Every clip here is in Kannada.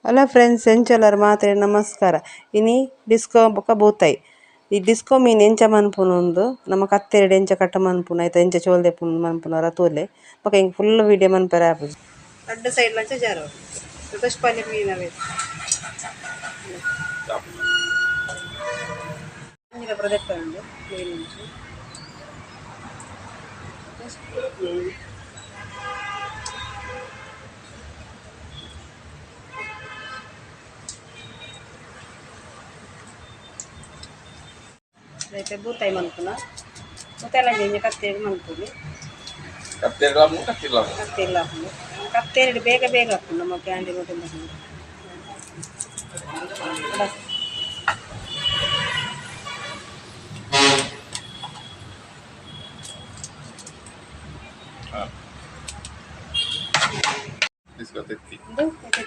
ಹಲೋ ಫ್ರೆಂಡ್ಸ್, ಎಂಚಲರ್ ಮಾತ್ರೆ ನಮಸ್ಕಾರ. ಇನಿ ಡಿಸ್ಕೋ ಬೊಕ ಬೋತಾಯಿ ಈ ಡಿಸ್ಕೋ ಮೀನು ಎಂಚ ಮನ್ಪುನೊಂದು ನಮ್ಮ ಕತ್ತೆರಡು ಎಂಚ ಕಟ್ಟ ಮನ್ಪುನ ಆಯ್ತು ಎಂಚ ಚೋಲ್ದೆ ಮನ್ಪುನರ ತೋಲೆ ಬೊಕ ಹಿಂಗೆ ಫುಲ್ ವೀಡಿಯೋ ಮನ್ಪರೆ ಆಪುಜಿ. ಅಡ್ಡ ಸೈಡ್ ಲಂಚ ಜಾರೋ ಪುಷ್ಪಾಲಿ ಮೀನವೆ ಪ್ರೊಜೆಕ್ಟ್ ಉಂಡು ಮೀನು అయితే బూతాయి మనుకున్న బూతాయిలండి కత్తేరు మనుకుని కత్తేరు కత్తేరు ಬೇಗ ಬೇಗ ಹಾಕೊಂಡು ನಮ್ಮ ಕ್ಯಾಂಡಿ ಮತ್ತೆ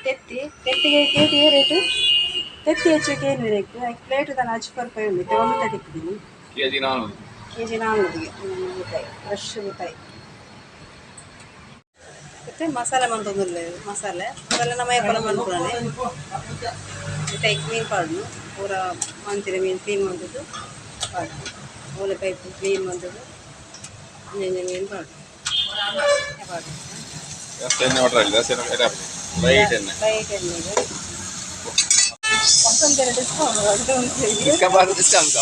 ತೆತ್ತಿ ತೆತ್ತಿಗೆ ಕೇಟಿ ರೇಟು ತೆತ್ತಿ ಹೆಚ್ಚಿಗೆ ಏನು ಬೇಕು ಪ್ಲೇಟ್ ತಾನು ₹40 ఉంది ಒಂದು ತೆತ್ತಿದ್ದೀನಿ ಕೆಜಿ 400ಗೆ ಫ್ರೆಶ್ ಬೂತಾಯಿ ಮತ್ತೆ ಮಸಾಲೆ ಮಂತೊಂದುಲ್ಲೆ ಮಸಾಲೆ ನಮ್ಮ ಎಪ್ಪಲ ಮನ್ಪುರನೆ ಟೈಕ್ ಮೀನು ಪಾಡ್ನು ಪೂರ ಮಂತಿರ ಮೀನು ಕ್ಲೀನ್ ಮಂತದ್ದು ಪಾಡ್ನು ಓಲೆ ಪೈಪ್ ಕ್ಲೀನ್ ಮಂತದ್ದು ಅಂಜಂಜ ಮೀನು ಪಾಡ್ನು ಲೈಟ್ ಎಣ್ಣೆಗೆ ಮತ್ತೊಂದೆರಡು ಡಿಸ್ಕೌಂಟ್